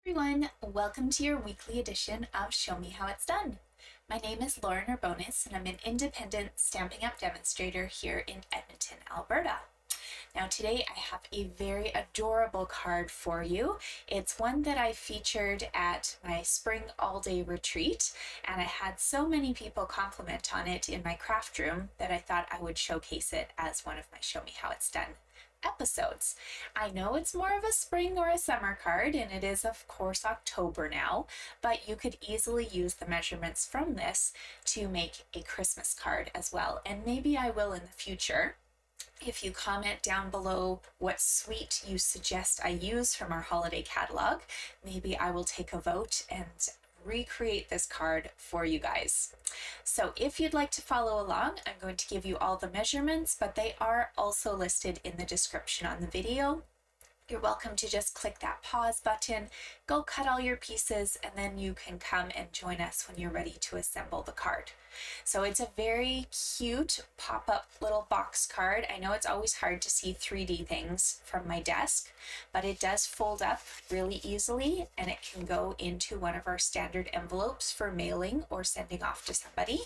Everyone, welcome to your weekly edition of Show Me How It's Done. My name is Lauren Urbonis and I'm an independent Stampin' Up! Demonstrator here in Edmonton, Alberta. Now today I have a very adorable card for you. It's one that I featured at my spring all-day retreat, and I had so many people compliment on it in my craft room that I thought I would showcase it as one of my Show Me How It's Done episodes. I know it's more of a spring or a summer card, and it is of course October now, but you could easily use the measurements from this to make a Christmas card as well, and maybe I will in the future. If you comment down below what suite you suggest I use from our holiday catalog, maybe I will take a vote and recreate this card for you guys. So if you'd like to follow along, I'm going to give you all the measurements, but they are also listed in the description on the video. You're welcome to just click that pause button, go cut all your pieces, and then you can come and join us when you're ready to assemble the card. So it's a very cute pop-up little box card. I know it's always hard to see 3D things from my desk, but it does fold up really easily, and it can go into one of our standard envelopes for mailing or sending off to somebody.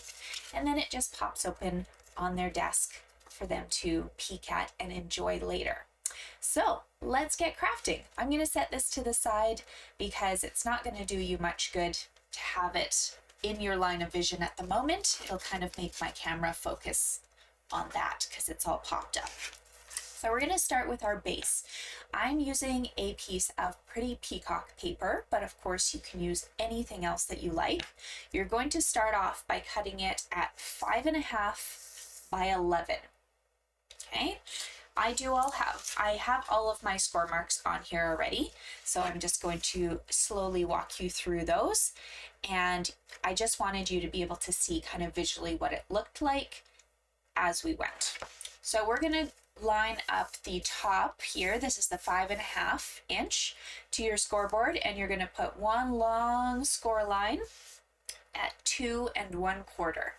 And then it just pops open on their desk for them to peek at and enjoy later. So let's get crafting. I'm going to set this to the side because it's not going to do you much good to have it in your line of vision at the moment. It'll kind of make my camera focus on that because it's all popped up. So we're going to start with our base. I'm using a piece of pretty Peacock paper, but of course you can use anything else that you like. You're going to start off by cutting it at 5.5 by 11. Okay. I have all of my score marks on here already, so I'm just going to slowly walk you through those, and I just wanted you to be able to see kind of visually what it looked like as we went. So we're going to line up the top here. This is the 5.5 inch to your scoreboard, and you're going to put one long score line at 2 1/4.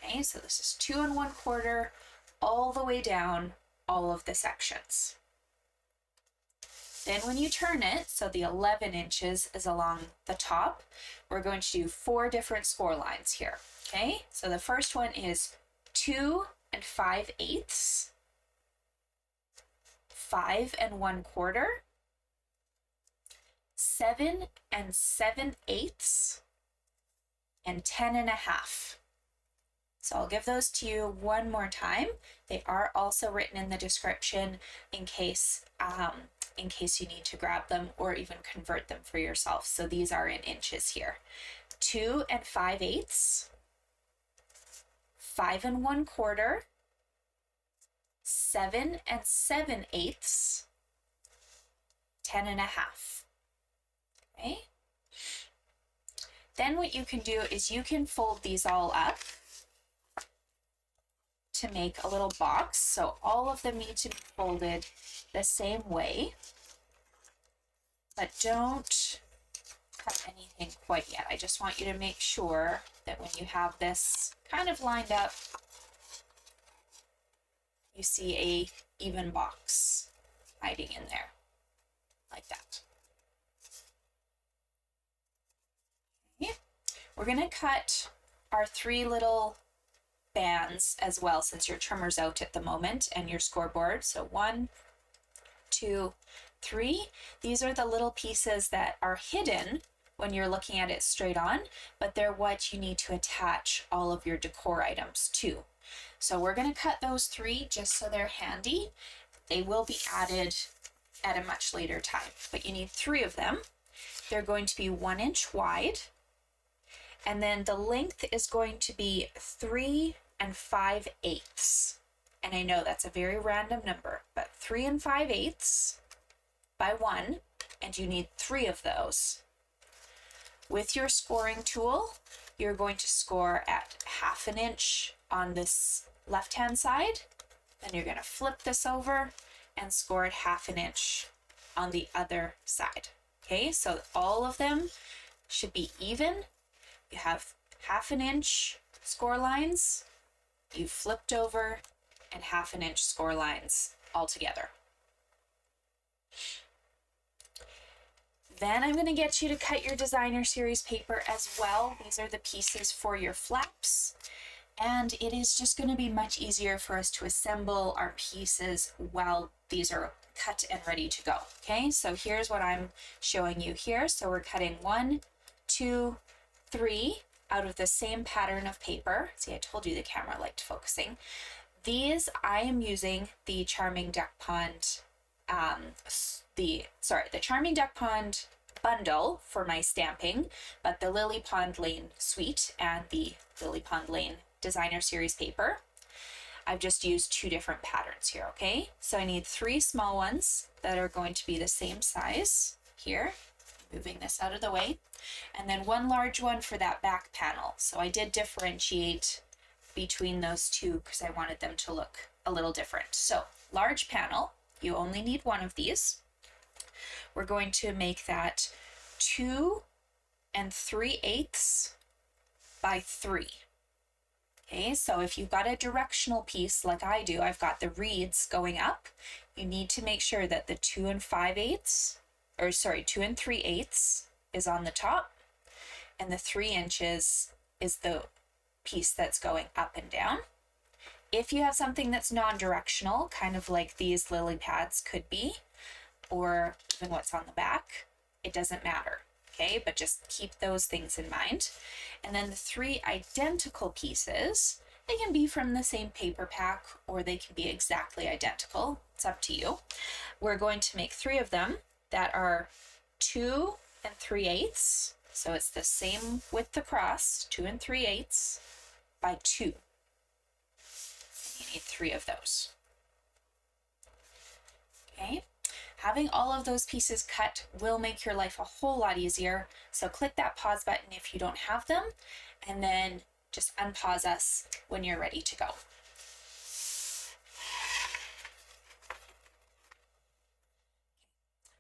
Okay, so this is 2 1/4 all the way down all of the sections. Then when you turn it, so the 11 inches is along the top, we're going to do 4 different score lines here. Okay, so the first one is 2 5/8, 5 1/4, 7 7/8, and 10 1/2. So I'll give those to you one more time. They are also written in the description in case you need to grab them or even convert them for yourself. So these are in inches here. 2 5/8, 5 1/4, 7 7/8, 10 1/2. Okay. Then what you can do is you can fold these all up to make a little box. So all of them need to be folded the same way, but don't cut anything quite yet. I just want you to make sure that when you have this kind of lined up, you see a even box hiding in there like that. Okay. We're going to cut our 3 little bands as well, since your trimmer's out at the moment and your scoreboard. So 1, 2, 3. These are the little pieces that are hidden when you're looking at it straight on, but they're what you need to attach all of your decor items to. So we're going to cut those 3 just so they're handy. They will be added at a much later time, but you need 3 of them. They're going to be 1 inch wide, and then the length is going to be 3 5/8. And I know that's a very random number, but 3 5/8 by 1, and you need 3 of those. With your scoring tool, you're going to score at 1/2 inch on this left-hand side, then you're going to flip this over and score at 1/2 inch on the other side. Okay, so all of them should be even. You have 1/2 inch score lines, you flipped over, and 1/2 inch score lines all together. Then I'm going to get you to cut your designer series paper as well. These are the pieces for your flaps. And it is just going to be much easier for us to assemble our pieces while these are cut and ready to go. Okay, so here's what I'm showing you here. So we're cutting 1, 2, 3 out of the same pattern of paper. See, I told you the camera liked focusing. These, I am using the Charming Duck Pond, the Charming Duck Pond bundle for my stamping, but the Lily Pond Lane suite and the Lily Pond Lane designer series paper, I've just used 2 different patterns here, okay? So I need 3 small ones that are going to be the same size here, moving this out of the way, and then 1 large one for that back panel. So I did differentiate between those 2 because I wanted them to look a little different. So large panel, you only need 1 of these. We're going to make that 2 3/8 by 3. Okay, so if you've got a directional piece like I do, I've got the reeds going up. You need to make sure that the 2 3/8 is on the top, and the 3 inches is the piece that's going up and down. If you have something that's non-directional, kind of like these lily pads could be, or even what's on the back, it doesn't matter. Okay, but just keep those things in mind. And then the 3 identical pieces, they can be from the same paper pack or they can be exactly identical. It's up to you. We're going to make 3 of them that are 2 3/8. So it's the same width across, 2 3/8 by 2. And you need 3 of those. Okay. Having all of those pieces cut will make your life a whole lot easier. So click that pause button if you don't have them, and then just unpause us when you're ready to go.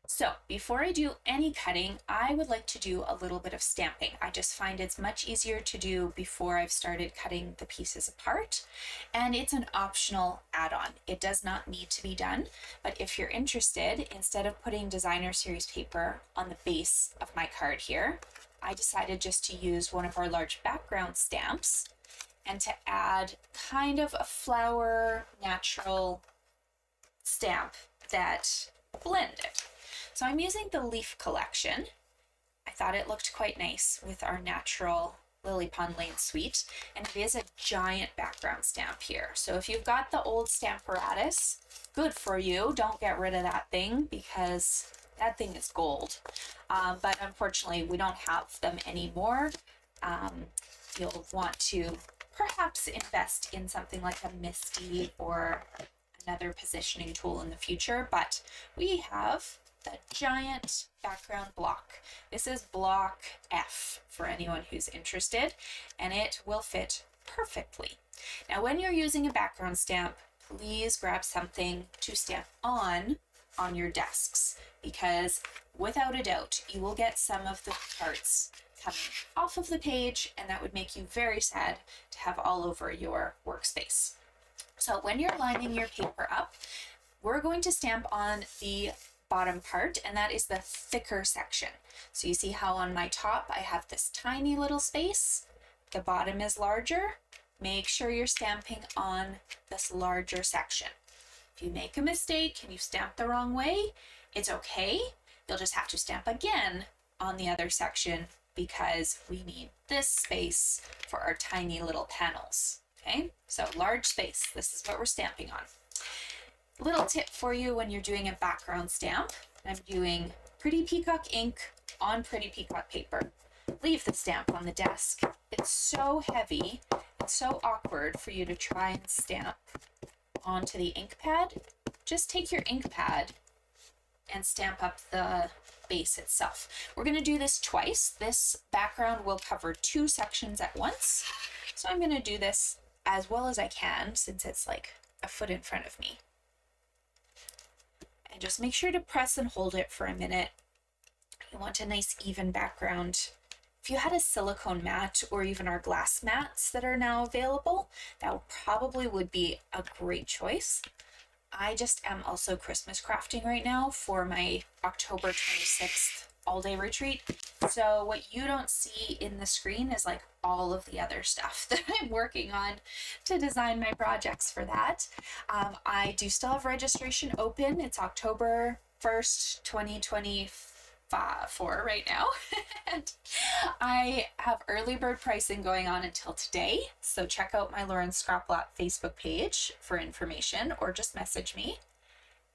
So before I do any cutting, I would like to do a little bit of stamping. I just find it's much easier to do before I've started cutting the pieces apart, and it's an optional add-on. It does not need to be done, but if you're interested, instead of putting designer series paper on the base of my card here, I decided just to use one of our large background stamps and to add kind of a flower natural stamp that blended. So I'm using the Leaf Collection. I thought it looked quite nice with our natural Lily Pond Lane suite, and it is a giant background stamp here. So if you've got the old Stamparatus, good for you. Don't get rid of that thing because that thing is gold. But unfortunately, we don't have them anymore. You'll want to perhaps invest in something like a Misty or another positioning tool in the future, but we have the giant background block. This is block F for anyone who's interested, and it will fit perfectly. Now, when you're using a background stamp, please grab something to stamp on your desks, because without a doubt, you will get some of the parts coming off of the page, and that would make you very sad to have all over your workspace. So when you're lining your paper up, we're going to stamp on the bottom part, and that is the thicker section. So you see how on my top I have this tiny little space, the bottom is larger. Make sure you're stamping on this larger section. If you make a mistake and you stamp the wrong way, it's okay. You'll just have to stamp again on the other section because we need this space for our tiny little panels. Okay, so large space, this is what we're stamping on. Little tip for you when you're doing a background stamp. I'm doing Pretty Peacock ink on Pretty Peacock paper. Leave the stamp on the desk. It's so heavy and so awkward for you to try and stamp onto the ink pad. Just take your ink pad and stamp up the base itself. We're going to do this twice. This background will cover 2 sections at once. So I'm going to do this as well as I can since it's like a foot in front of me. And just make sure to press and hold it for a minute. You want a nice even background. If you had a silicone mat or even our glass mats that are now available, that probably would be a great choice. I just am also Christmas crafting right now for my October 26th all-day retreat. So what you don't see in the screen is like all of the other stuff that I'm working on to design my projects for that. I do still have registration open. It's October 1st, 2024 right now. And I have early bird pricing going on until today. So check out my Lauren Scraplot Facebook page for information, or just message me.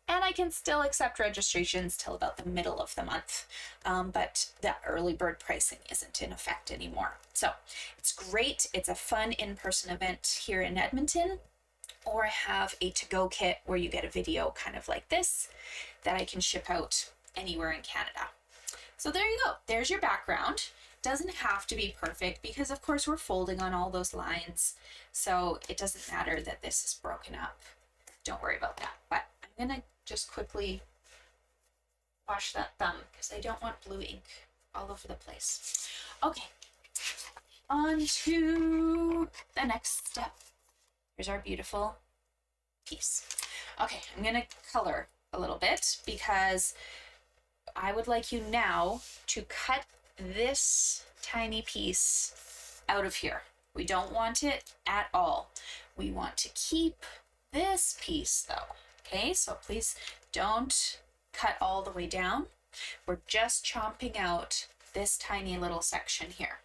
And I can still accept registrations till about the middle of the month. But the early bird pricing isn't in effect anymore. So it's great. It's a fun in-person event here in Edmonton. Or I have a to-go kit where you get a video kind of like this that I can ship out anywhere in Canada. So there you go. There's your background. Doesn't have to be perfect because of course we're folding on all those lines. So it doesn't matter that this is broken up. Don't worry about that. But I'm gonna just quickly wash that thumb because I don't want blue ink all over the place. Okay, on to the next step. Here's our beautiful piece. Okay, I'm gonna color a little bit because I would like you now to cut this tiny piece out of here. We don't want it at all. We want to keep this piece though. Okay, so please don't cut all the way down. We're just chomping out this tiny little section here.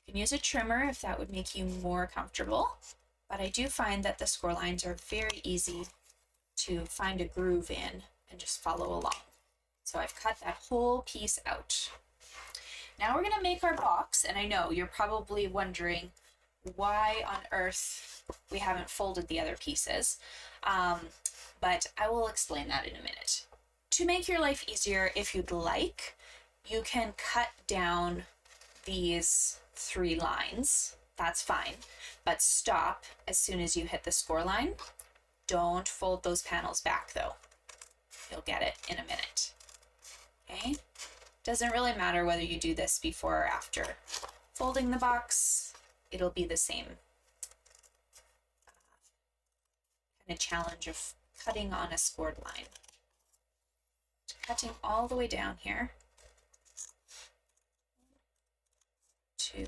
You can use a trimmer if that would make you more comfortable, but I do find that the score lines are very easy to find a groove in and just follow along. So I've cut that whole piece out. Now we're gonna make our box, and I know you're probably wondering why on earth we haven't folded the other pieces, but I will explain that in a minute. To make your life easier, if you'd like, you can cut down these 3 lines. That's fine, but stop as soon as you hit the score line. Don't fold those panels back though. You'll get it in a minute. Okay? Doesn't really matter whether you do this before or after folding the box. It'll be the same kind of challenge of cutting on a scored line. Cutting all the way down here. 2,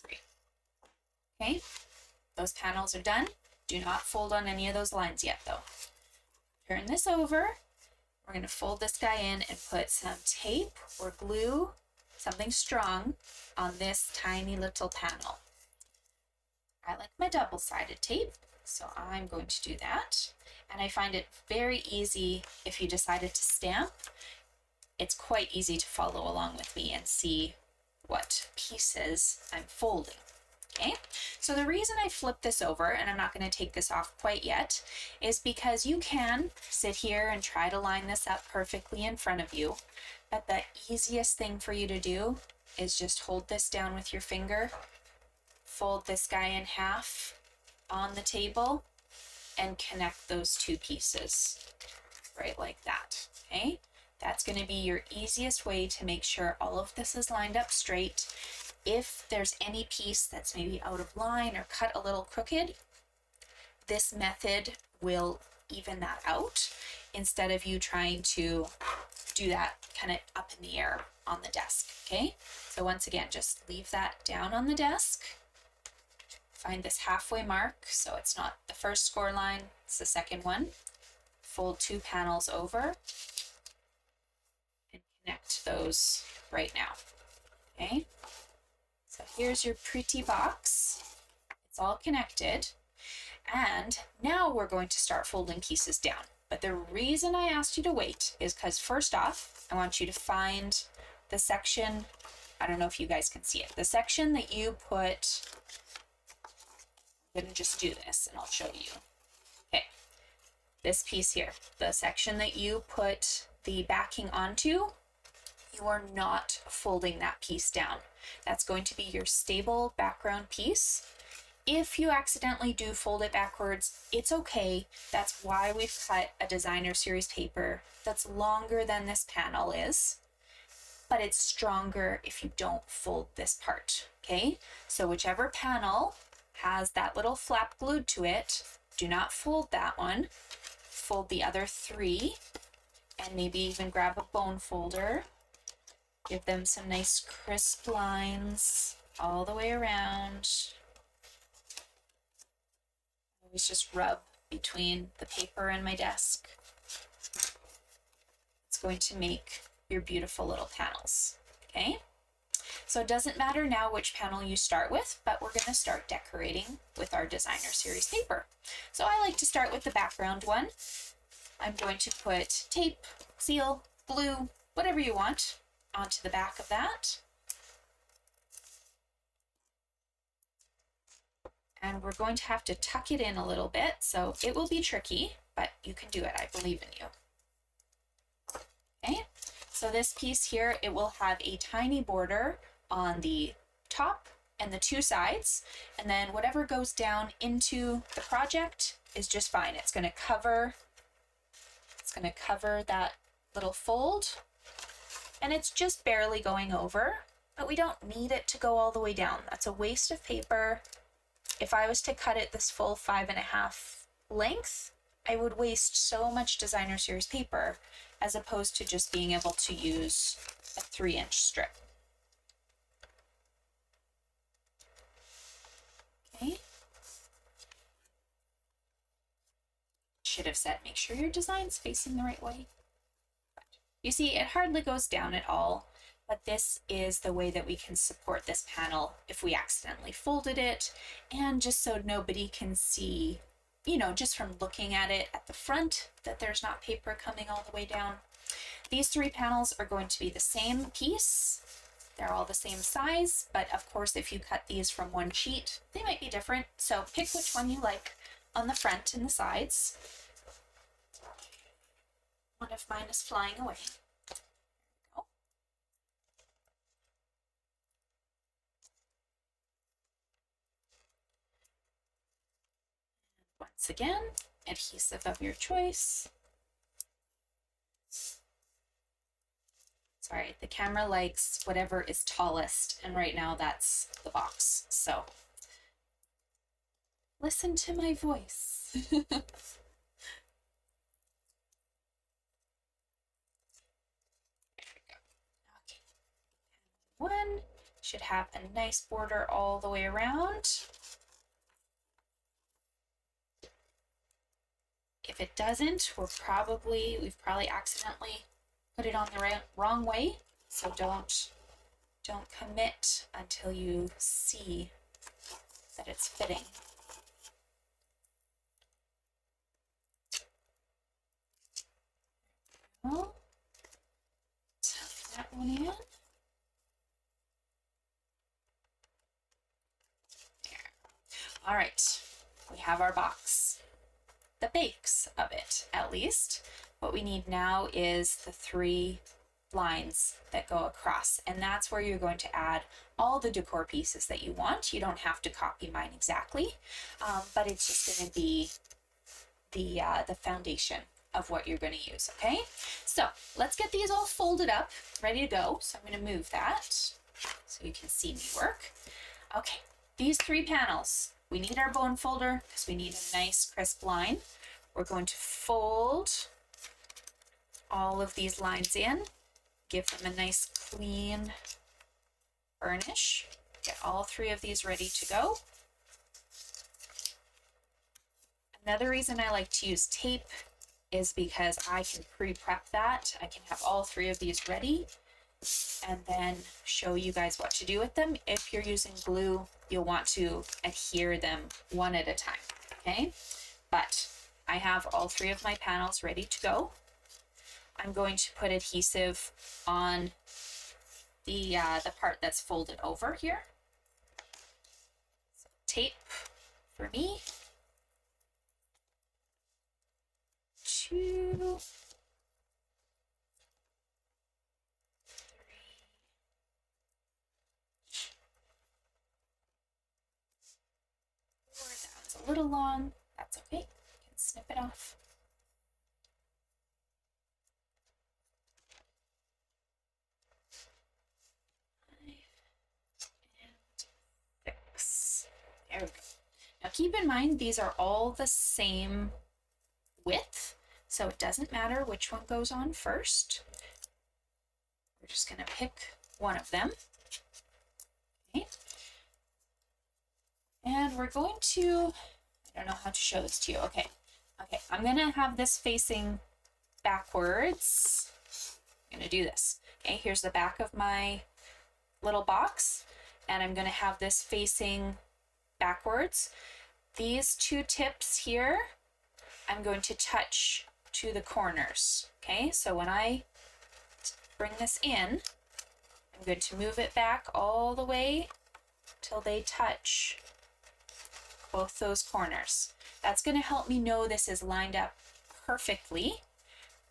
3. Okay, those panels are done. Do not fold on any of those lines yet though. Turn this over. We're going to fold this guy in and put some tape or glue, something strong, on this tiny little panel. I like my double-sided tape, so I'm going to do that. And I find it very easy if you decided to stamp. It's quite easy to follow along with me and see what pieces I'm folding. Okay, so the reason I flip this over, and I'm not going to take this off quite yet, is because you can sit here and try to line this up perfectly in front of you, but the easiest thing for you to do is just hold this down with your finger, fold this guy in half on the table, and connect those 2 pieces, right like that, okay? That's going to be your easiest way to make sure all of this is lined up straight. If there's any piece that's maybe out of line or cut a little crooked, this method will even that out instead of you trying to do that kind of up in the air on the desk, okay? So once again, just leave that down on the desk. Find this halfway mark, so it's not the first score line, it's the second one. Fold 2 panels over and connect those right now, okay? So here's your pretty box. It's all connected. And now we're going to start folding pieces down. But the reason I asked you to wait is because first off, I want you to find the section, I don't know if you guys can see it, the section that you put, I'm going to just do this and I'll show you. Okay, this piece here, the section that you put the backing onto, you are not folding that piece down. That's going to be your stable background piece. If you accidentally do fold it backwards, it's okay. That's why we've cut a designer series paper that's longer than this panel is, but it's stronger if you don't fold this part, okay? So whichever panel has that little flap glued to it, do not fold that one. Fold the other 3, and maybe even grab a bone folder. Give them some nice crisp lines all the way around. Always just rub between the paper and my desk. It's going to make your beautiful little panels, okay? So it doesn't matter now which panel you start with, but we're going to start decorating with our designer series paper. So I like to start with the background one. I'm going to put tape, seal, glue, whatever you want, onto the back of that. And we're going to have to tuck it in a little bit, so it will be tricky, but you can do it. I believe in you. Okay, so this piece here, it will have a tiny border on the top and the 2 sides, and then whatever goes down into the project is just fine. It's going to cover that little fold, and it's just barely going over, but we don't need it to go all the way down. That's a waste of paper. If I was to cut it this full 5.5 length, I would waste so much designer series paper as opposed to just being able to use a 3-inch strip. Okay. Should have said, make sure your design's facing the right way. You see, it hardly goes down at all, but this is the way that we can support this panel if we accidentally folded it, and just so nobody can see, you know, just from looking at it at the front, that there's not paper coming all the way down. These 3 panels are going to be the same piece. They're all the same size, but of course, if you cut these from one sheet, they might be different. So pick which one you like on the front and the sides. One of mine is flying away. Once again, adhesive of your choice. Sorry, the camera likes whatever is tallest, and right now that's the box. So listen to my voice. There we go. Okay. One should have a nice border all the way around. If it doesn't, we've probably accidentally put it on the wrong way. So don't commit until you see that it's fitting. Well, tuck that one in. There. All right, we have our box. The base of it, at least. What we need now is the 3 lines that go across, and that's where you're going to add all the decor pieces that you want. You don't have to copy mine exactly, but it's just going to be the foundation of what you're going to use, okay? So let's get these all folded up, ready to go. So I'm going to move that so you can see me work. Okay, these 3 panels, we need our bone folder because we need a nice crisp line. We're going to fold all of these lines in, give them a nice clean burnish. Get all 3 of these ready to go. Another reason I like to use tape is because I can pre-prep that. I can have all 3 of these ready and then show you guys what to do with them. If you're using glue, you'll want to adhere them one at a time, okay? But I have all 3 of my panels ready to go. I'm going to put adhesive on the part that's folded over here. So tape for me. 2, 3, 4, that one's a little long. That's okay. You can snip it off. 5 and 6. There we go. Now keep keep in mind these are all the same width, so it doesn't matter which one goes on first. We're just going to pick one of them. Okay. And we're going to, I don't know how to show this to you. Okay, I'm going to have this facing backwards. I'm going to do this. Okay, here's the back of my little box, and I'm going to have this facing backwards. These two tips here, I'm going to touch to the corners. Okay, so when I bring this in, I'm going to move it back all the way till they touch both those corners. That's going to help me know this is lined up perfectly.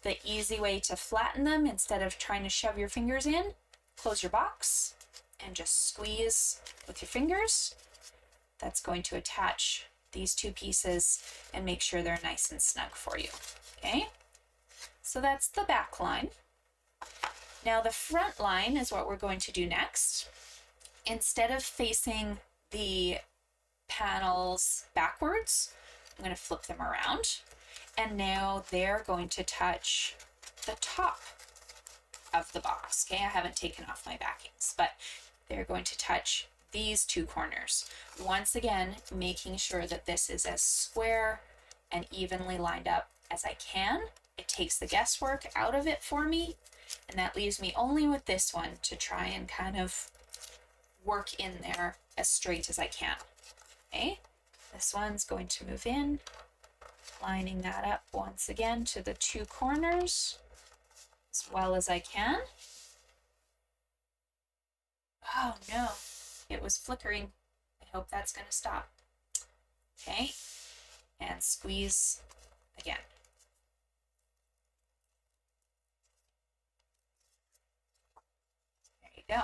The easy way to flatten them instead of trying to shove your fingers in, close your box and just squeeze with your fingers. That's going to attach these two pieces and make sure they're nice and snug for you. Okay, so that's the back line. Now the front line is what we're going to do next. Instead of facing the panels backwards, I'm going to flip them around, and now they're going to touch the top of the box. Okay, I haven't taken off my backings, but they're going to touch these two corners. Once again, making sure that this is as square and evenly lined up as I can. It takes the guesswork out of it for me, and that leaves me only with this one to try and kind of work in there as straight as I can. Okay, this one's going to move in, lining that up once again to the two corners as well as I can. Oh no, it was flickering. I hope that's going to stop. Okay, and squeeze again. There you go.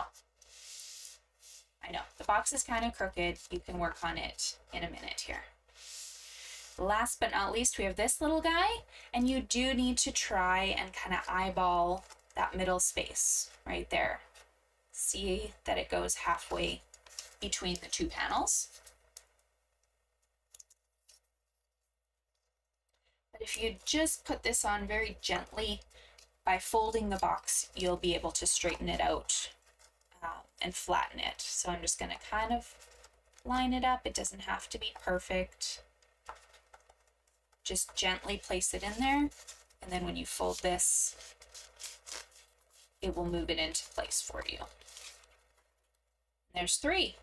I know, the box is kind of crooked. You can work on it in a minute here. Last but not least, we have this little guy, and you do need to try and kind of eyeball that middle space right there. See that it goes halfway between the two panels. But if you just put this on very gently, by folding the box, you'll be able to straighten it out and flatten it. So I'm just going to kind of line it up. It doesn't have to be perfect. Just gently place it in there, and then when you fold this, it will move it into place for you. There's three.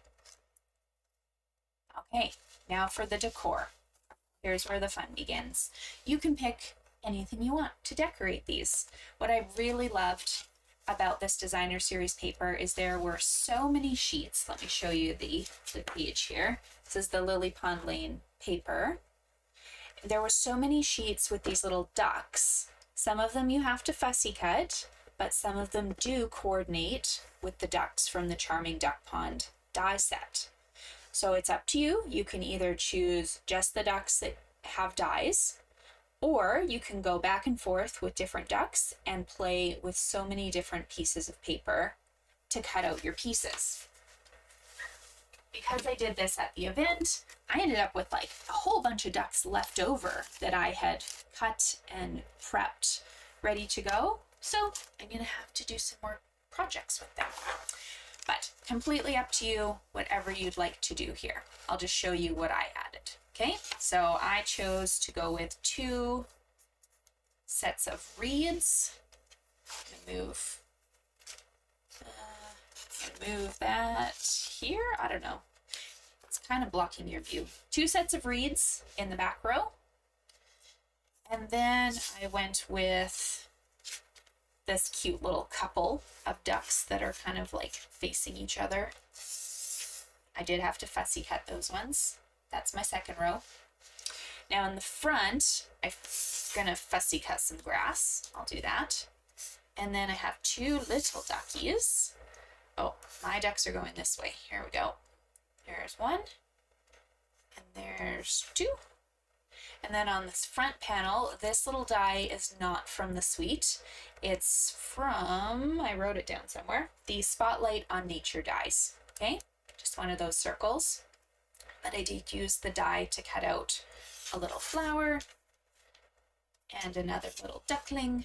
Okay, now for the decor. Here's where the fun begins. You can pick anything you want to decorate these. What I really loved about this designer series paper is there were so many sheets. Let me show you the page here. This is the Lily Pond Lane paper. There were so many sheets with these little ducks. Some of them you have to fussy cut, but some of them do coordinate with the ducks from the Charming Duck Pond die set. So it's up to you. You can either choose just the ducks that have dies, or you can go back and forth with different ducks and play with so many different pieces of paper to cut out your pieces. Because I did this at the event, I ended up with like a whole bunch of ducks left over that I had cut and prepped ready to go. So I'm going to have to do some more projects with them. But completely up to you, whatever you'd like to do here. I'll just show you what I added. Okay, so I chose to go with 2 sets of reeds. I'm going to move that here. I don't know. It's kind of blocking your view. 2 sets of reeds in the back row. And then I went with this cute little couple of ducks that are kind of like facing each other. I did have to fussy cut those ones. That's my second row. Now in the front, I'm gonna fussy cut some grass. I'll do that. And then I have 2 little duckies. Oh, my ducks are going this way. Here we go. There's 1, and there's 2. And then on this front panel, this little die is not from the suite. It's from, I wrote it down somewhere, the Spotlight on Nature dies. Okay, just one of those circles. But I did use the die to cut out a little flower and another little duckling.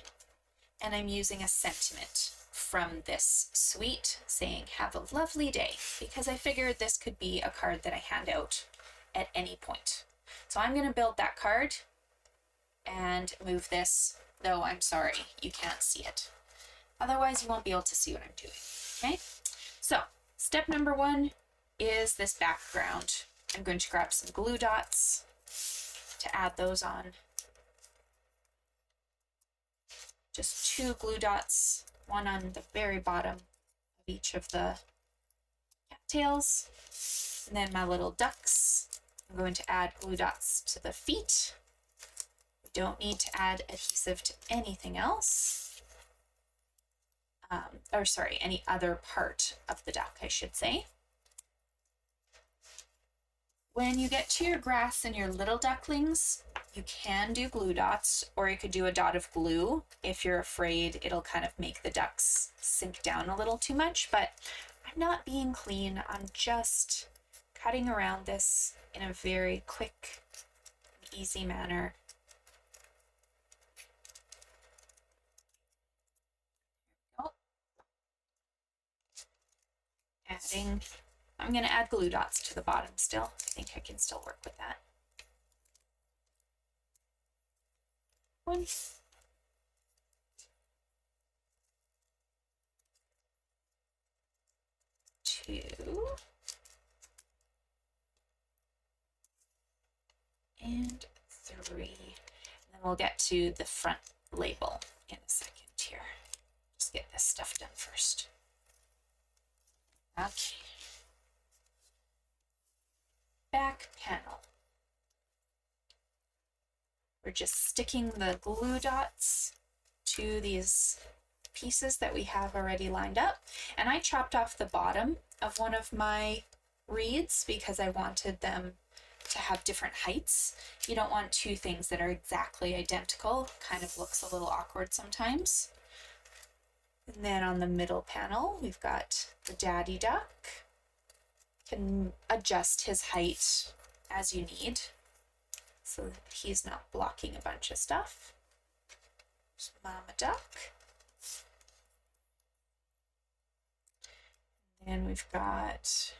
And I'm using a sentiment from this suite saying, "Have a lovely day," because I figured this could be a card that I hand out at any point. So I'm going to build that card and move this, though I'm sorry, you can't see it. Otherwise, you won't be able to see what I'm doing, okay? So step number 1 is this background. I'm going to grab some glue dots to add those on. Just 2 glue dots, one on the very bottom of each of the cattails. And then my little ducks, I'm going to add glue dots to the feet. We don't need to add adhesive to anything else. Any other part of the duck, I should say. When you get to your grass and your little ducklings, you can do glue dots, or you could do a dot of glue if you're afraid it'll kind of make the ducks sink down a little too much, but I'm not being clean. I'm just cutting around this in a very quick, easy manner. I'm going to add glue dots to the bottom still. I think I can still work with that. 1, 2, and 3. And then we'll get to the front label in a second here. Just get this stuff done first. Okay. Back panel. We're just sticking the glue dots to these pieces that we have already lined up. And I chopped off the bottom of one of my reeds because I wanted them to have different heights. You don't want 2 things that are exactly identical. Kind of looks a little awkward sometimes. And then on the middle panel, we've got the daddy duck. You can adjust his height as you need so that he's not blocking a bunch of stuff. There's mama duck. And then we've got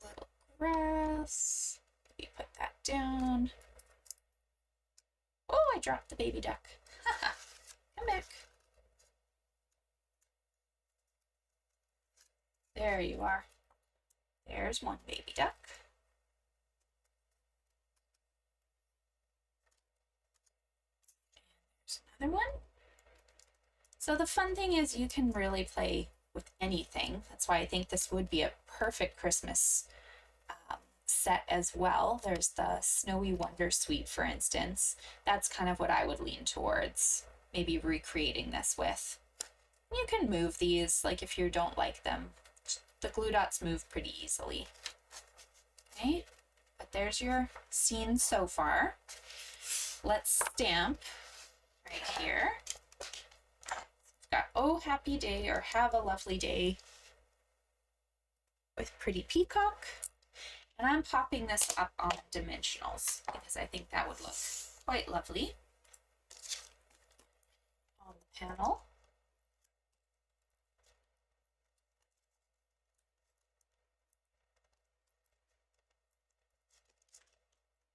little grass. We put that down. Oh, I dropped the baby duck. Come back. There you are. There's one baby duck. And there's another one. So the fun thing is you can really play with anything. That's why I think this would be a perfect Christmas set as well. There's the Snowy Wondersuite, for instance. That's kind of what I would lean towards, maybe recreating this with. You can move these, like if you don't like them. The glue dots move pretty easily. Okay, but there's your scene so far. Let's stamp right here. We've got "Oh Happy Day" or "Have a Lovely Day" with Pretty Peacock. And I'm popping this up on dimensionals because I think that would look quite lovely on the panel.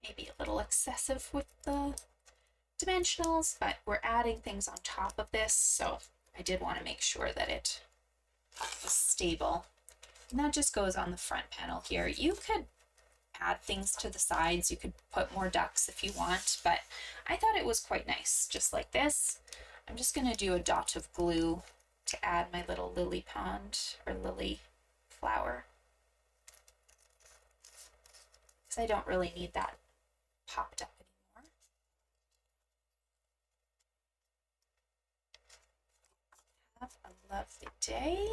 Maybe a little excessive with the dimensionals, but we're adding things on top of this, so I did want to make sure that it was stable. And that just goes on the front panel here. You could add things to the sides. You could put more ducks if you want, but I thought it was quite nice, just like this. I'm just going to do a dot of glue to add my little lily pond or lily flower, because I don't really need that popped up anymore. Have a lovely day.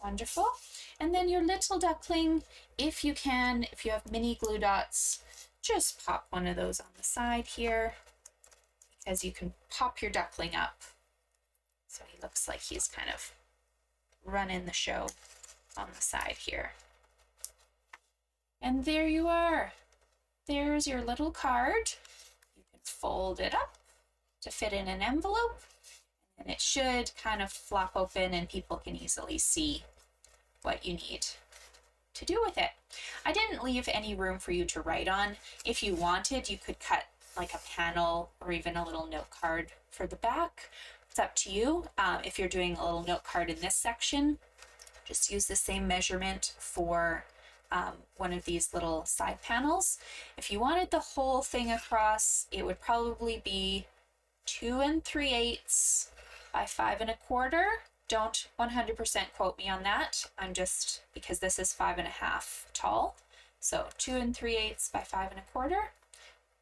Wonderful. And then your little duckling, if you can, if you have mini glue dots, just pop one of those on the side here, because you can pop your duckling up so he looks like he's kind of running the show. on the side here. And there you are. There's your little card. You can fold it up to fit in an envelope, and it should kind of flop open and people can easily see what you need to do with it. I didn't leave any room for you to write on. If you wanted, you could cut like a panel or even a little note card for the back. It's up to you. If you're doing a little note card in this section, just use the same measurement for one of these little side panels. If you wanted the whole thing across, it would probably be 2 3/8 by 5 1/4. Don't 100% quote me on that. I'm just, because this is 5 1/2 tall. So 2 3/8 by 5 1/4.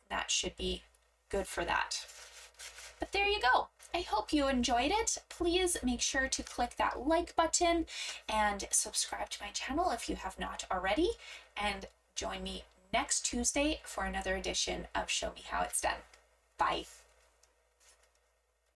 That should be good for that. But there you go. I hope you enjoyed it. Please make sure to click that like button and subscribe to my channel if you have not already. And join me next Tuesday for another edition of Show Me How It's Done. Bye.